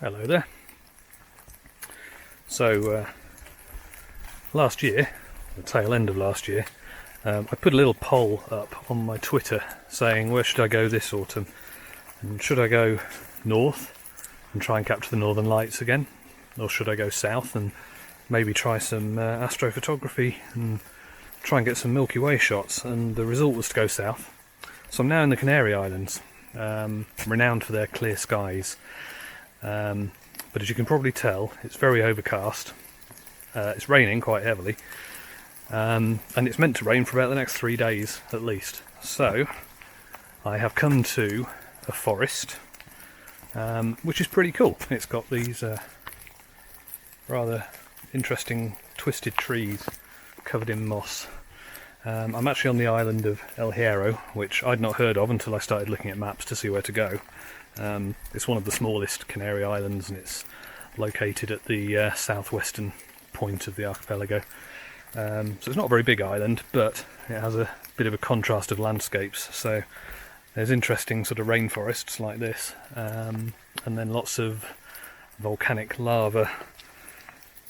Hello there. So last year, the tail end of last year, I put a little poll up on my Twitter saying where should I go this autumn, and should I go north and try and capture the northern lights again, or should I go south and maybe try some astrophotography and try and get some Milky Way shots. And the result was to go south. So I'm now in the Canary Islands, renowned for their clear skies. But as you can probably tell, it's very overcast. It's raining quite heavily, and it's meant to rain for about the next 3 days at least. So I have come to a forest, which is pretty cool. It's got these rather interesting twisted trees covered in moss. I'm actually on the island of Hierro, which I'd not heard of until I started looking at maps to see where to go. It's one of the smallest Canary Islands, and it's located at the southwestern point of the archipelago. So it's not a very big island, but it has a bit of a contrast of landscapes. So there's interesting sort of rainforests like this, and then lots of volcanic lava,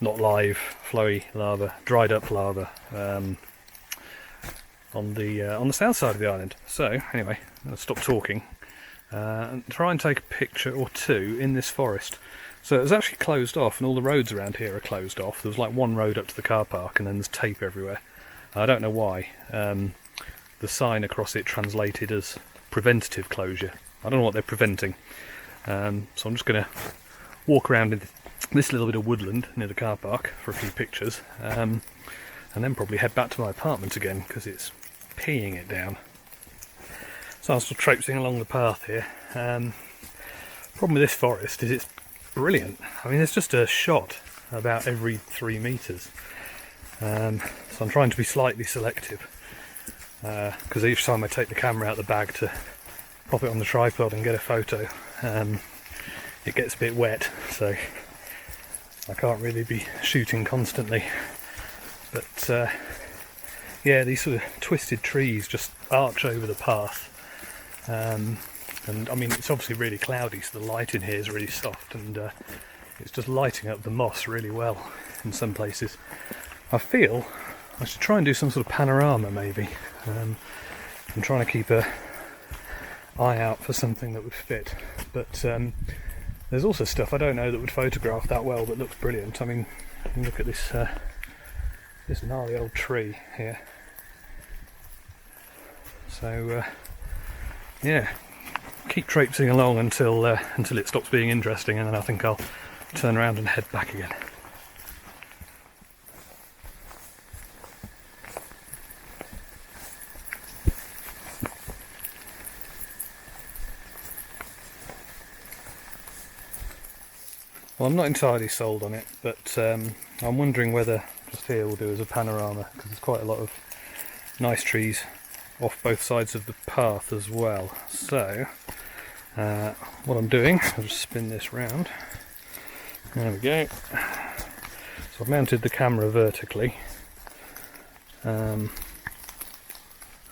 not live, flowy lava, dried up lava, on the south side of the island. So anyway, I'm going to stop talking and try and take a picture or two in this forest. So it was actually closed off, and all the roads around here are closed off. There was like one road up to the car park, and then there's tape everywhere. I don't know why. The sign across it translated as preventative closure. I don't know what they're preventing. So I'm just going to walk around in this little bit of woodland near the car park for a few pictures, and then probably head back to my apartment again because it's peeing it down. So I'm still traipsing along the path here. Problem with this forest is it's brilliant. I mean, there's just a shot about every 3 meters. So I'm trying to be slightly selective, because each time I take the camera out the bag to pop it on the tripod and get a photo, it gets a bit wet, so I can't really be shooting constantly. But yeah, these sort of twisted trees just arch over the path. And I mean, it's obviously really cloudy, so the light in here is really soft, and it's just lighting up the moss really well in some places. I feel I should try and do some sort of panorama maybe. I'm trying to keep an eye out for something that would fit, but there's also stuff I don't know that would photograph that well that looks brilliant. I mean, look at this this gnarly old tree here. So yeah, keep traipsing along until it stops being interesting, and then I think I'll turn around and head back again. Well, I'm not entirely sold on it, but I'm wondering whether just here we'll do as a panorama, because there's quite a lot of nice trees off both sides of the path as well. So what I'm doing, I'll just spin this round. There we go. So I've mounted the camera vertically. I'm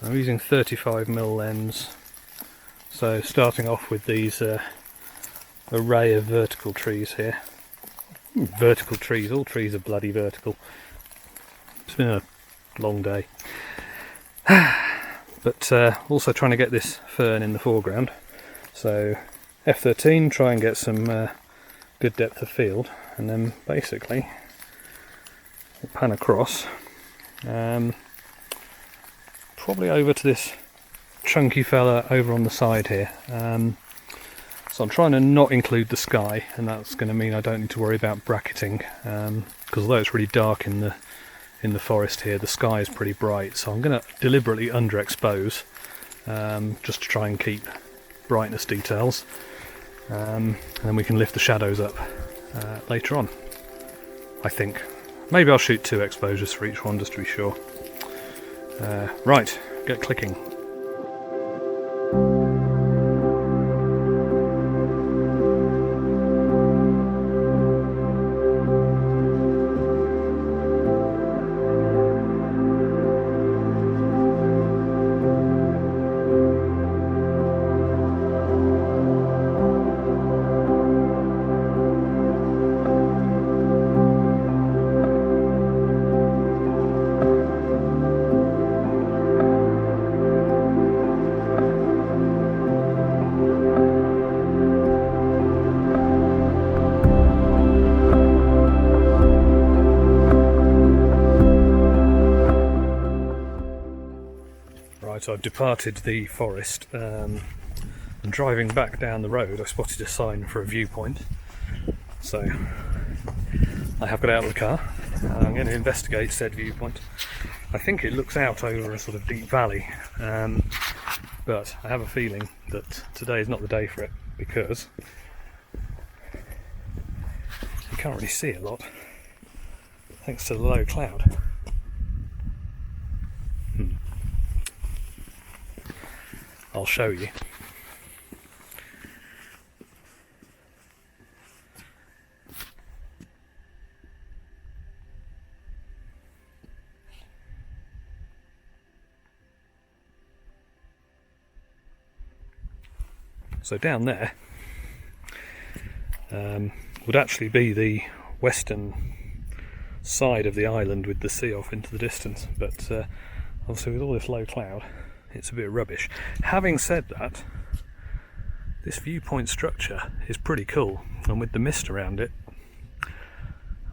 using 35mm lens. So starting off with these array of vertical trees here. Vertical trees, all trees are bloody vertical. It's been a long day. But also trying to get this fern in the foreground. So F13, try and get some good depth of field, and then basically we'll pan across, probably over to this chunky fella over on the side here. So I'm trying to not include the sky, and that's going to mean I don't need to worry about bracketing, because although it's really dark in the forest here, the sky is pretty bright, so I'm going to deliberately underexpose, just to try and keep brightness details, and then we can lift the shadows up later on, I think. Maybe I'll shoot 2 exposures for each one just to be sure. Right, get clicking. So I've departed the forest, and driving back down the road I spotted a sign for a viewpoint. So I have got out of the car and I'm going to investigate said viewpoint. I think it looks out over a sort of deep valley, but I have a feeling that today is not the day for it because you can't really see a lot thanks to the low cloud. I'll show you. So down there would actually be the western side of the island with the sea off into the distance, but obviously with all this low cloud it's a bit rubbish. Having said that, this viewpoint structure is pretty cool, and with the mist around it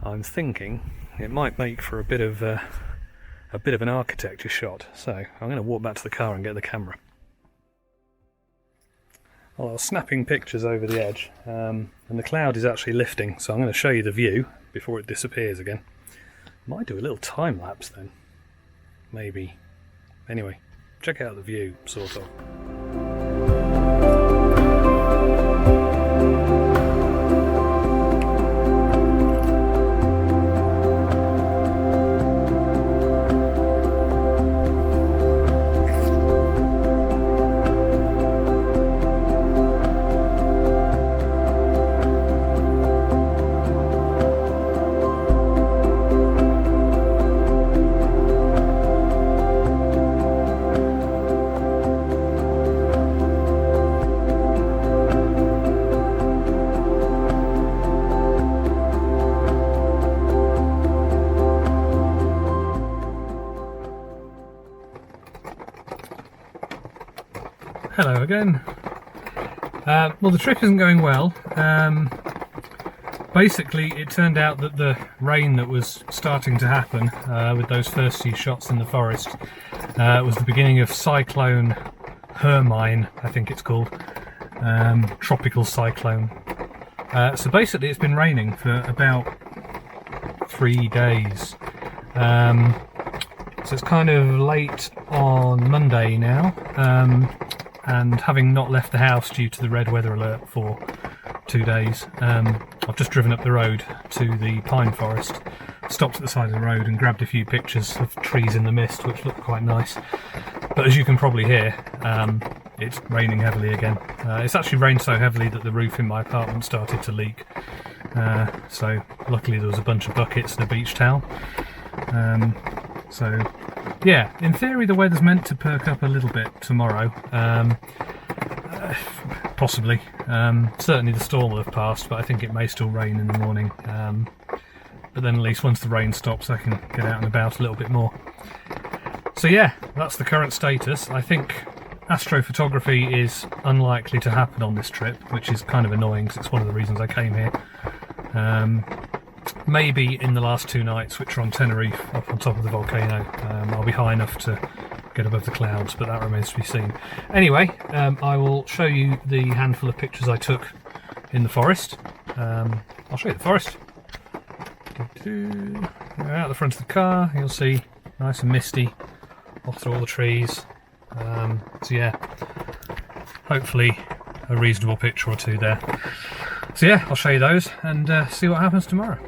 I'm thinking it might make for a bit of an architecture shot. So I'm going to walk back to the car and get the camera. Well, I was snapping pictures over the edge, and the cloud is actually lifting, so I'm going to show you the view before it disappears again. Might do a little time lapse then, maybe. Anyway, check out the view, sort of. Hello again. Well, the trip isn't going well. Basically, it turned out that the rain that was starting to happen with those first few shots in the forest was the beginning of cyclone Hermine, I think it's called. Tropical cyclone. So basically it's been raining for about 3 days. So it's kind of late on Monday now. And having not left the house due to the red weather alert for 2 days, I've just driven up the road to the pine forest, stopped at the side of the road and grabbed a few pictures of trees in the mist, which look quite nice. But as you can probably hear, it's raining heavily again. It's actually rained so heavily that the roof in my apartment started to leak. So luckily there was a bunch of buckets and a beach towel. So yeah, in theory the weather's meant to perk up a little bit tomorrow, possibly. Certainly the storm will have passed, but I think it may still rain in the morning. But then at least once the rain stops I can get out and about a little bit more. So yeah, that's the current status. I think astrophotography is unlikely to happen on this trip, which is kind of annoying because it's one of the reasons I came here. Maybe in the last 2 nights, which are on Tenerife, up on top of the volcano, I'll be high enough to get above the clouds, but that remains to be seen. Anyway, I will show you the handful of pictures I took in the forest. I'll show you the forest. Out the front of the car, you'll see nice and misty off through all the trees. So yeah, hopefully a reasonable picture or two there. So yeah, I'll show you those and see what happens tomorrow.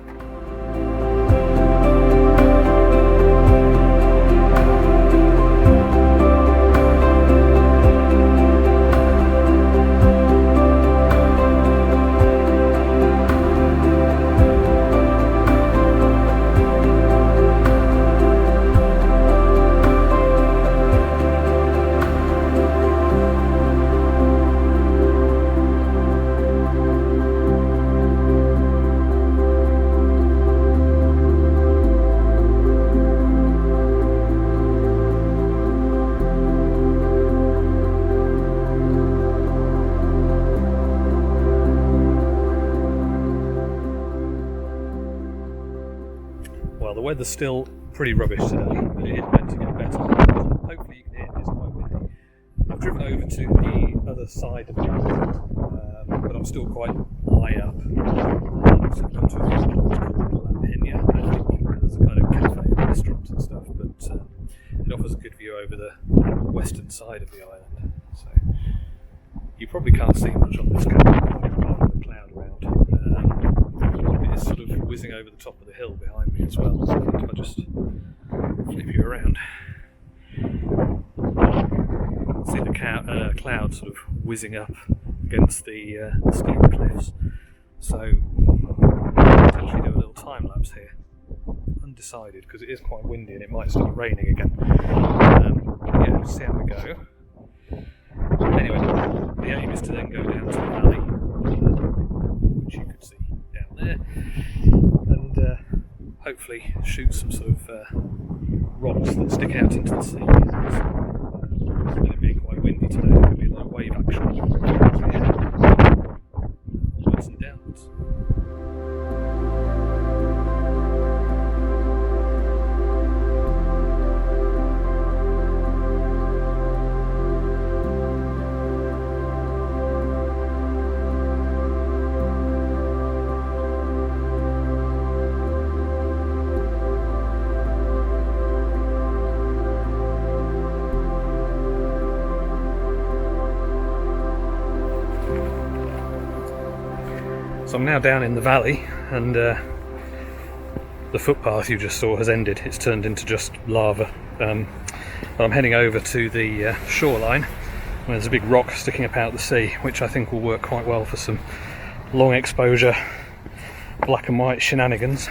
Well, the weather's still pretty rubbish today, but it is meant to get better. Hopefully you can hear it, it's quite windy. driven over to the other side of the island, but I'm still quite high up. So I've gone to a restaurant called I think. There's a kind of cafe and restaurant and stuff, but it offers a good view over the western side of the island. So you probably can't see much on this camera apart from the cloud around. It is sort of whizzing over the top of the hill behind me as well, so if I just flip you around, see the cloud sort of whizzing up against the steep cliffs. So let's actually do a little time lapse here. Undecided because it is quite windy and it might start raining again. Yeah, see how we go. Anyway, the aim is to then go down to the valley, which you could see down there, and hopefully shoot some sort of rocks that stick out into the sea. With it being quite windy today, there could be a lot of wave action. So yeah, onwards and downwards. So I'm now down in the valley, and the footpath you just saw has ended. It's turned into just lava. But I'm heading over to the shoreline, and there's a big rock sticking up out of the sea, which I think will work quite well for some long exposure black and white shenanigans.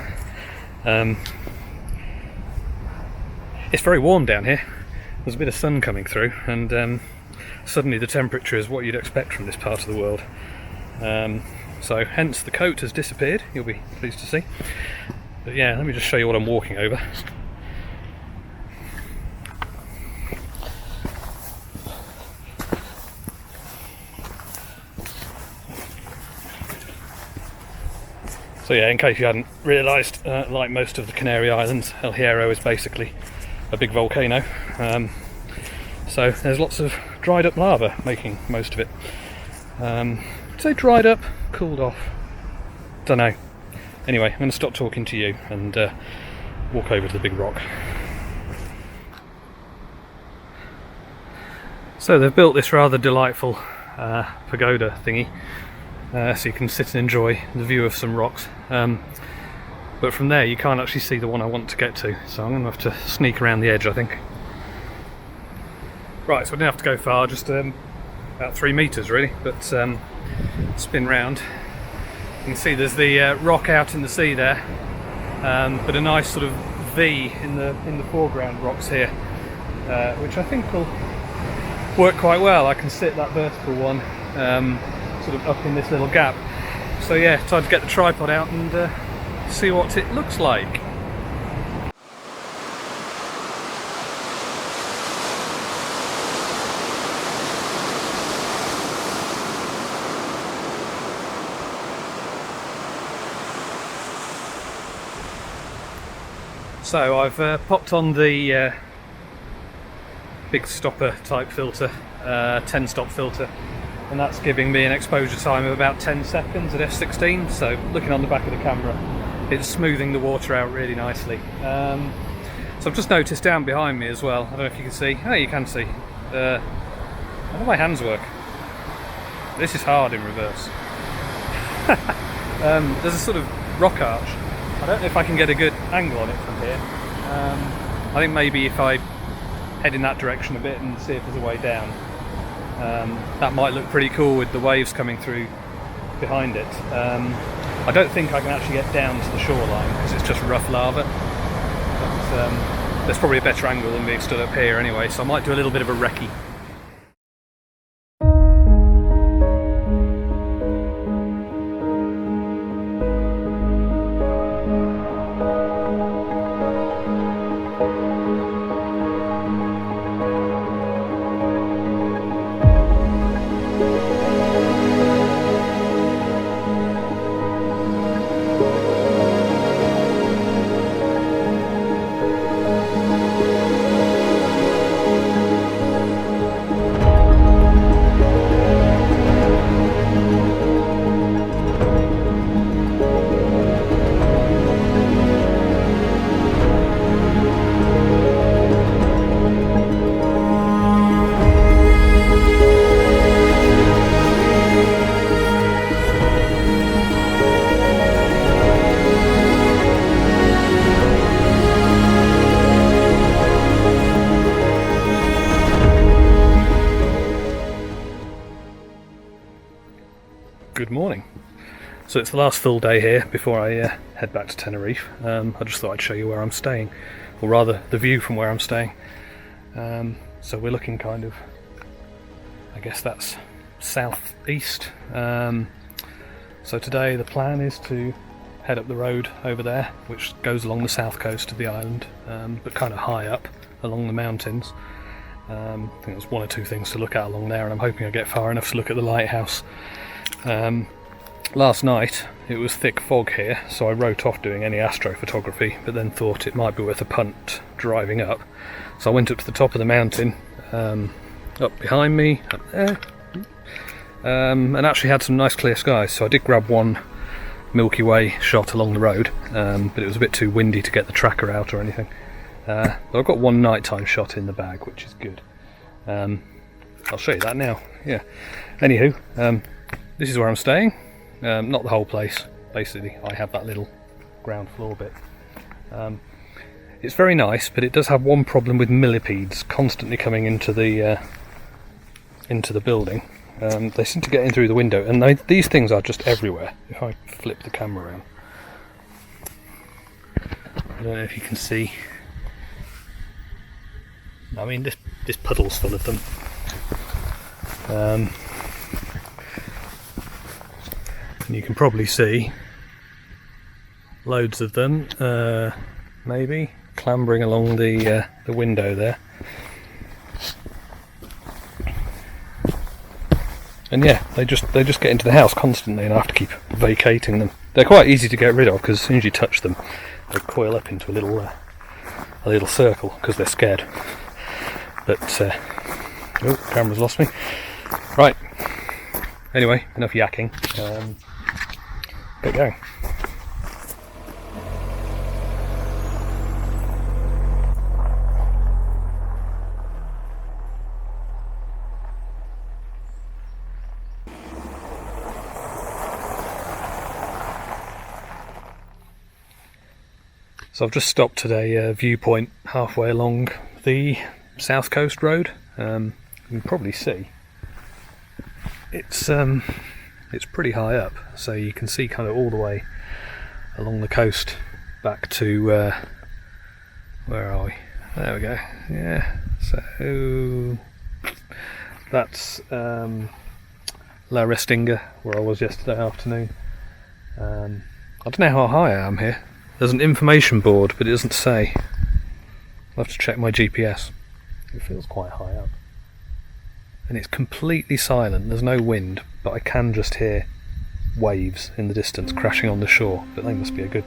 It's very warm down here. There's a bit of sun coming through, and suddenly the temperature is what you'd expect from this part of the world. So hence the coat has disappeared, you'll be pleased to see. But yeah, let me just show you what I'm walking over. So yeah, in case you hadn't realised, like most of the Canary Islands, El Hierro is basically a big volcano. So there's lots of dried up lava making most of it. Say dried up, cooled off, don't know. Anyway, I'm going to stop talking to you and walk over to the big rock. So they've built this rather delightful pagoda thingy, so you can sit and enjoy the view of some rocks. But from there you can't actually see the one I want to get to, so I'm going to have to sneak around the edge, I think. Right, so I didn't have to go far, just about 3 metres really, but spin round. You can see there's the rock out in the sea there, but a nice sort of V in the foreground rocks here, which I think will work quite well. I can sit that vertical one sort of up in this little gap. So yeah, time to get the tripod out and see what it looks like. So I've popped on the big stopper type filter, 10 stop filter, and that's giving me an exposure time of about 10 seconds at f16. So looking on the back of the camera, it's smoothing the water out really nicely. So I've just noticed down behind me as well, I don't know if you can see, oh you can see, how do my hands work? This is hard in reverse. There's a sort of rock arch. I don't know if I can get a good angle on it from here. I think maybe if I head in that direction a bit and see if there's a way down, that might look pretty cool with the waves coming through behind it. I don't think I can actually get down to the shoreline because it's just rough lava, but there's probably a better angle than being stood up here anyway, so I might do a little bit of a recce. So it's the last full day here before I head back to Tenerife. I just thought I'd show you where I'm staying, or rather the view from where I'm staying. So we're looking kind of, I guess that's southeast. So today the plan is to head up the road over there, which goes along the south coast of the island, but kind of high up along the mountains. I think there's one or two things to look at along there, and I'm hoping I get far enough to look at the lighthouse. Last night it was thick fog here, so I wrote off doing any astrophotography, but then thought it might be worth a punt driving up. So I went up to the top of the mountain, up behind me, up there, and actually had some nice clear skies, so I did grab one Milky Way shot along the road, but it was a bit too windy to get the tracker out or anything. But I've got one nighttime shot in the bag, which is good. I'll show you that now. Yeah. Anywho, this is where I'm staying. Not the whole place. Basically, I have that little ground floor bit. It's very nice, but it does have one problem with millipedes constantly coming into the building. They seem to get in through the window, and these things are just everywhere. If I flip the camera around, I don't know if you can see. I mean, this puddle's full of them. And you can probably see loads of them, maybe clambering along the window there. And yeah, they just get into the house constantly, and I have to keep vacating them. They're quite easy to get rid of because as soon as you touch them, they coil up into a little circle because they're scared. But oh, camera's lost me. Right. Anyway, enough yakking. Get going. So I've just stopped at a viewpoint halfway along the south coast road. You can probably see it's pretty high up, so you can see kind of all the way along the coast back to where are we? There we go. Yeah. So that's La Restinga, where I was yesterday afternoon. I don't know how high I am here. There's an information board, but it doesn't say. I'll have to check my GPS. It feels quite high up. And it's completely silent, there's no wind, but I can just hear waves in the distance crashing on the shore, but they must be a good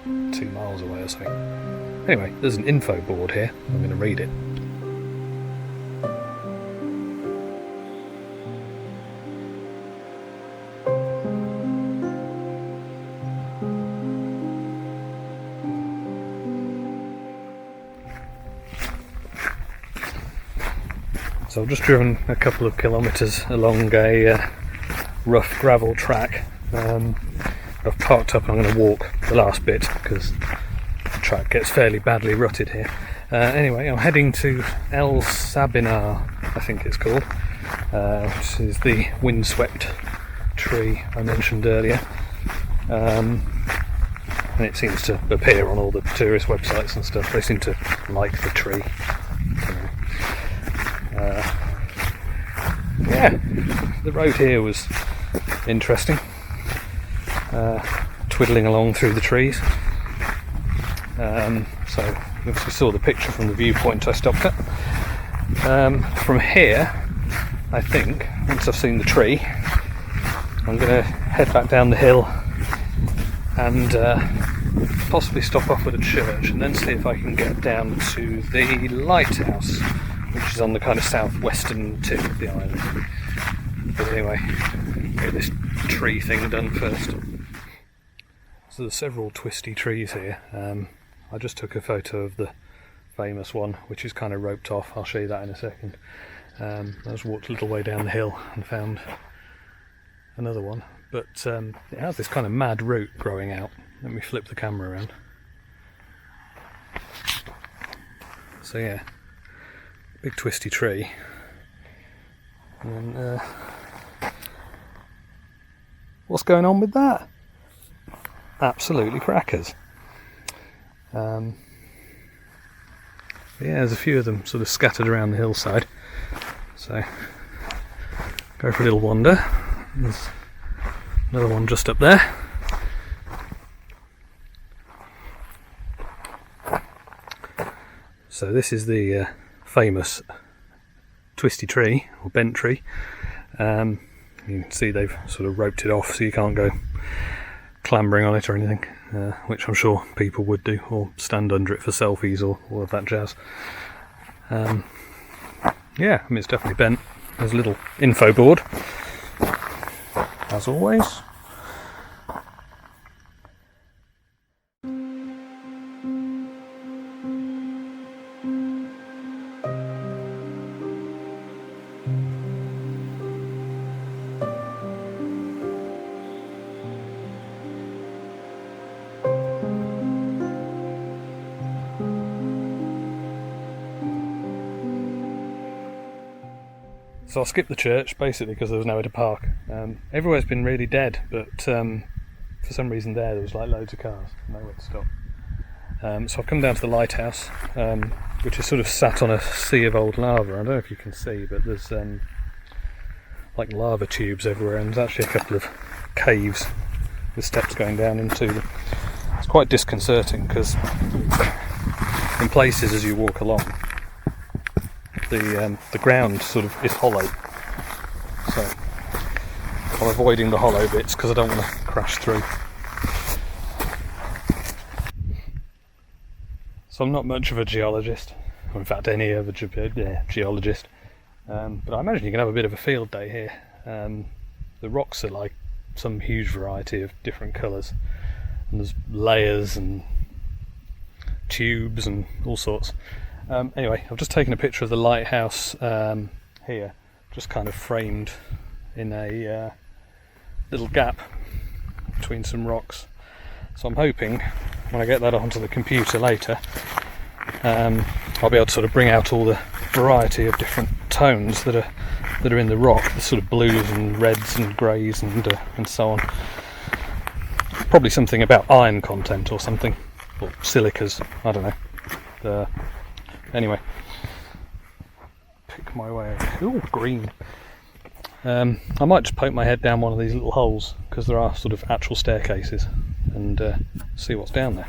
2 miles away or something. Anyway, there's an info board here, I'm going to read it. So I've just driven a couple of kilometres along a rough gravel track. I've parked up and I'm going to walk the last bit because the track gets fairly badly rutted here. Anyway, I'm heading to El Sabinar, I think it's called, which is the windswept tree I mentioned earlier. And it seems to appear on all the tourist websites and stuff. They seem to like the tree. Yeah, the road here was interesting, twiddling along through the trees. So you obviously saw the picture from the viewpoint I stopped at. From here, I think, once I've seen the tree, I'm going to head back down the hill and possibly stop off at a church and then see if I can get down to the Lighthouse, which is on the kind of southwestern tip of the island. But anyway, get this tree thing done first. So there's several twisty trees here. I just took a photo of the famous one, which is kind of roped off. I'll show you that in a second. I just walked a little way down the hill and found another one. But it has this kind of mad root growing out. Let me flip the camera around. So yeah, big twisty tree, and What's going on with that? Absolutely crackers. Yeah, there's a few of them sort of scattered around the hillside. So, go for a little wander. There's another one just up there. So this is the famous twisty tree, or bent tree. You can see they've sort of roped it off so you can't go clambering on it or anything, which I'm sure people would do, or stand under it for selfies or all of that jazz. Yeah, I mean, it's definitely bent. There's a little info board, as always. So I skipped the church basically because there was nowhere to park. Everywhere's been really dead, but for some reason there was like loads of cars, nowhere to stop. So I've come down to the Lighthouse, which is sort of sat on a sea of old lava. I don't know if you can see, but there's like lava tubes everywhere, and there's actually a couple of caves with steps going down into them. It's quite disconcerting because in places as you walk along, the ground sort of is hollow, so I'm avoiding the hollow bits because I don't want to crash through. So I'm not much of a geologist, or in fact any other geologist, but I imagine you can have a bit of a field day here. The rocks are like some huge variety of different colours, and there's layers and tubes and all sorts. Anyway, I've just taken a picture of the lighthouse here, just kind of framed in a little gap between some rocks. So I'm hoping when I get that onto the computer later, I'll be able to sort of bring out all the variety of different tones that are in the rock, the sort of blues and reds and greys and so on. Probably something about iron content or something, or silicas, I don't know. Anyway, pick my way over. Ooh, green. I might just poke my head down one of these little holes, because there are sort of actual staircases, and see what's down there.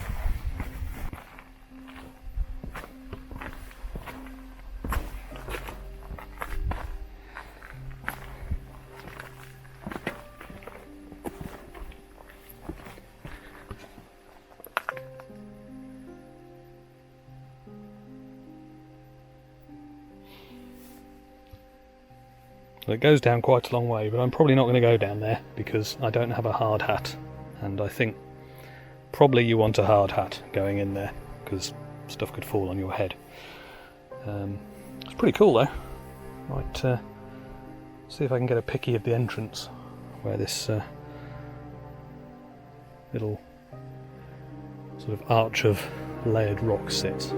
So it goes down quite a long way, but I'm probably not going to go down there because I don't have a hard hat, and I think probably you want a hard hat going in there because stuff could fall on your head. It's pretty cool though. Might see if I can get a picky of the entrance where this little sort of arch of layered rock sits.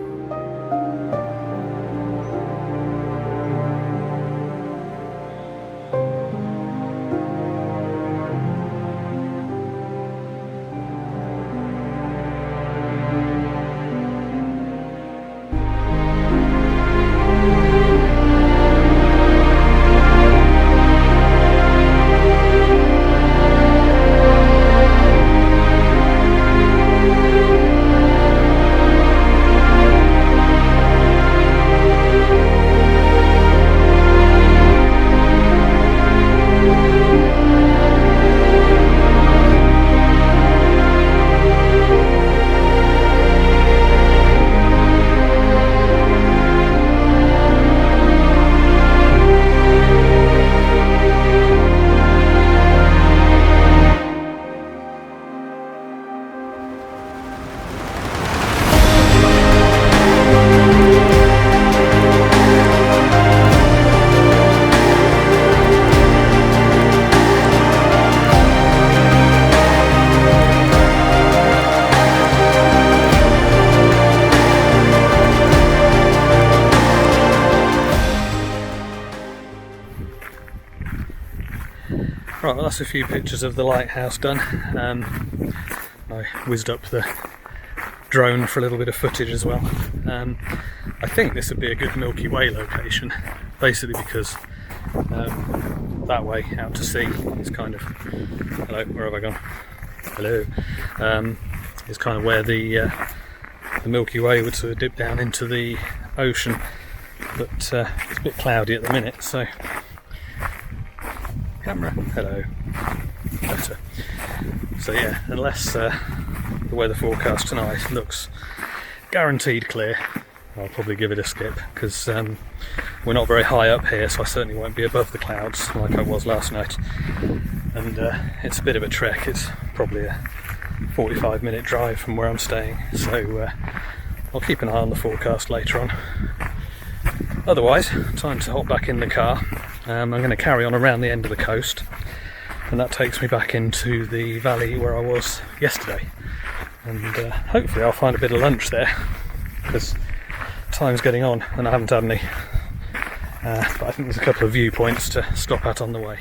well, that's a few pictures of the lighthouse done. I whizzed up the drone for a little bit of footage as well. I think this would be a good Milky Way location, basically because that way out to sea is kind of, hello, where have I gone? Hello, is kind of where the Milky Way would sort of dip down into the ocean, but it's a bit cloudy at the minute, so camera, hello, better. So yeah, unless the weather forecast tonight looks guaranteed clear, I'll probably give it a skip, because we're not very high up here, so I certainly won't be above the clouds like I was last night, and it's a bit of a trek. It's probably a 45-minute drive from where I'm staying, so I'll keep an eye on the forecast later on. Otherwise, time to hop back in the car. I'm going to carry on around the end of the coast, and that takes me back into the valley where I was yesterday, and hopefully I'll find a bit of lunch there, because time's getting on and I haven't had any, but I think there's a couple of viewpoints to stop at on the way.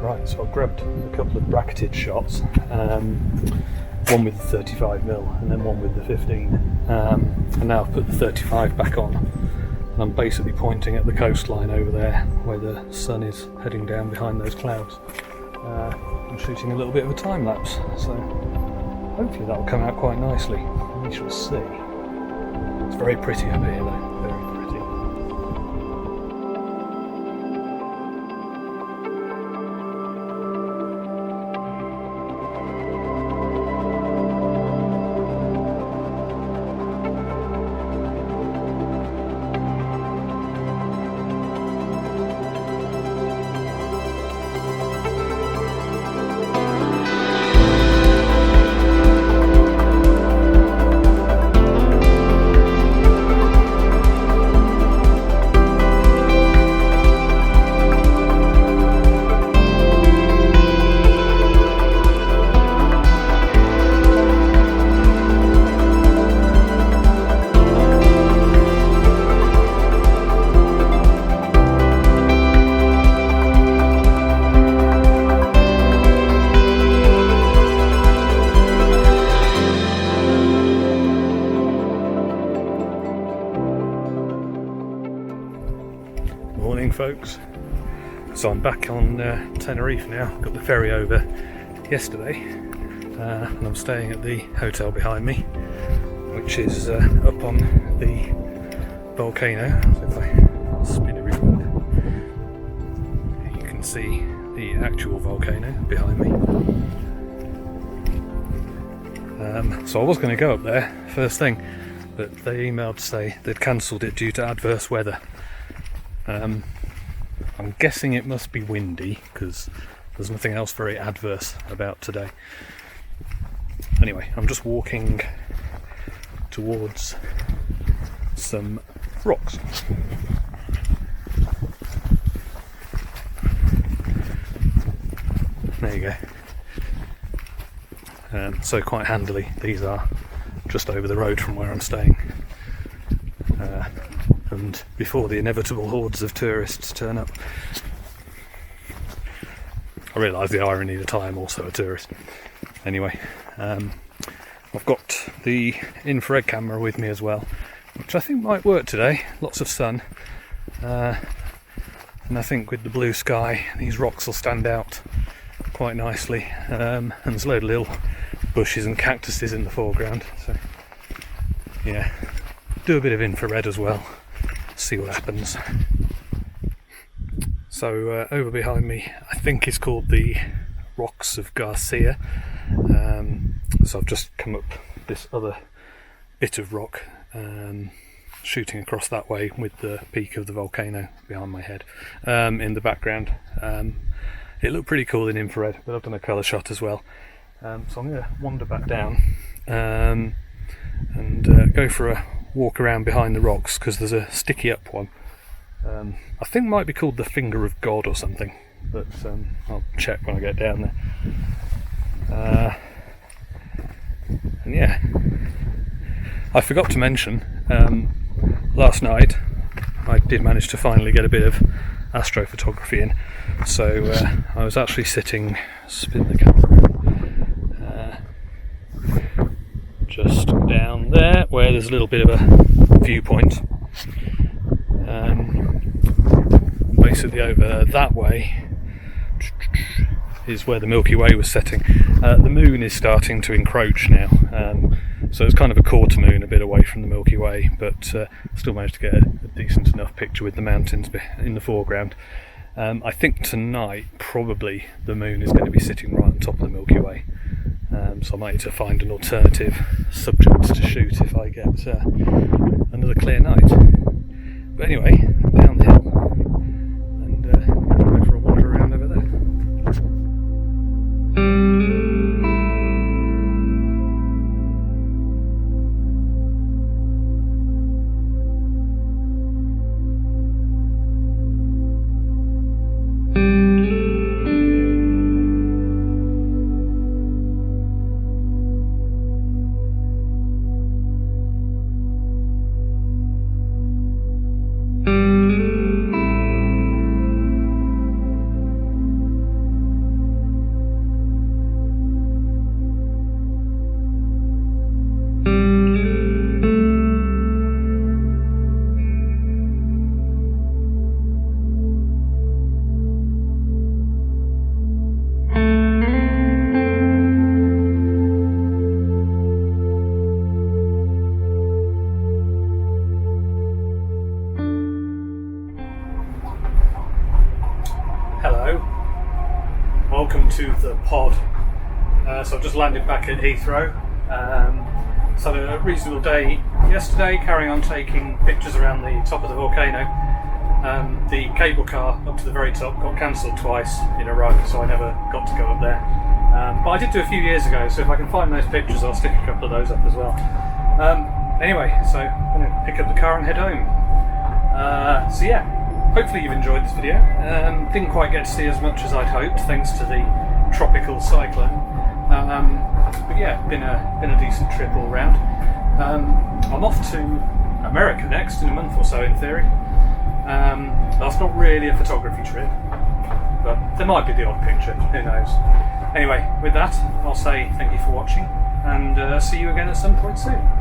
Right, so I've grabbed a couple of bracketed shots, one with the 35mm and then one with the 15, and now I've put the 35 back on, and I'm basically pointing at the coastline over there where the sun is heading down behind those clouds. I'm shooting a little bit of a time lapse, so hopefully that'll come out quite nicely. We shall see. It's very pretty up here though, very pretty. Morning folks, so I'm back on Tenerife now. Got the ferry over yesterday, and I'm staying at the hotel behind me, which is up on the volcano. So if I spin it around, you can see the actual volcano behind me. So I was going to go up there first thing, but they emailed to say they'd cancelled it due to adverse weather. I'm guessing it must be windy, because there's nothing else very adverse about today. Anyway, I'm just walking towards some rocks. There you go. So quite handily, these are just over the road from where I'm staying. And before the inevitable hordes of tourists turn up. I realise the irony that I am also a tourist. Anyway, I've got the infrared camera with me as well, which I think might work today. Lots of sun, and I think with the blue sky these rocks will stand out quite nicely, and there's a load of little bushes and cactuses in the foreground, so yeah, do a bit of infrared as well. See what happens. So over behind me, I think it's called the Rocks of Garcia. So I've just come up this other bit of rock, shooting across that way with the peak of the volcano behind my head in the background. It looked pretty cool in infrared, but I've done a colour shot as well. So I'm going to wander back down and go for a walk around behind the rocks, because there's a sticky up one. I think it might be called the Finger of God or something, but I'll check when I get down there. And yeah, I forgot to mention, last night I did manage to finally get a bit of astrophotography in, so I was actually sitting, spin the camera, just down there where there's a little bit of a viewpoint. Basically over that way is where the Milky Way was setting. The moon is starting to encroach now, so it's kind of a quarter moon a bit away from the Milky Way, but still managed to get a decent enough picture with the mountains in the foreground. I think tonight probably the moon is going to be sitting right on top of the Milky Way, so I might need to find an alternative subject to shoot if I get another clear night. But anyway, down the hill and go for a wander around over there. Hello, welcome to the pod. So I've just landed back at Heathrow. So had a reasonable day yesterday, carrying on taking pictures around the top of the volcano. The cable car up to the very top got cancelled twice in a row, so I never got to go up there. But I did do a few years ago, so if I can find those pictures I'll stick a couple of those up as well. Anyway, so I'm going to pick up the car and head home. So yeah. Hopefully you've enjoyed this video. Didn't quite get to see as much as I'd hoped, thanks to the tropical cyclone. But yeah, been a decent trip all round. I'm off to America next in a month or so, in theory. That's not really a photography trip, but there might be the odd picture. Who knows? Anyway, with that, I'll say thank you for watching, and see you again at some point soon.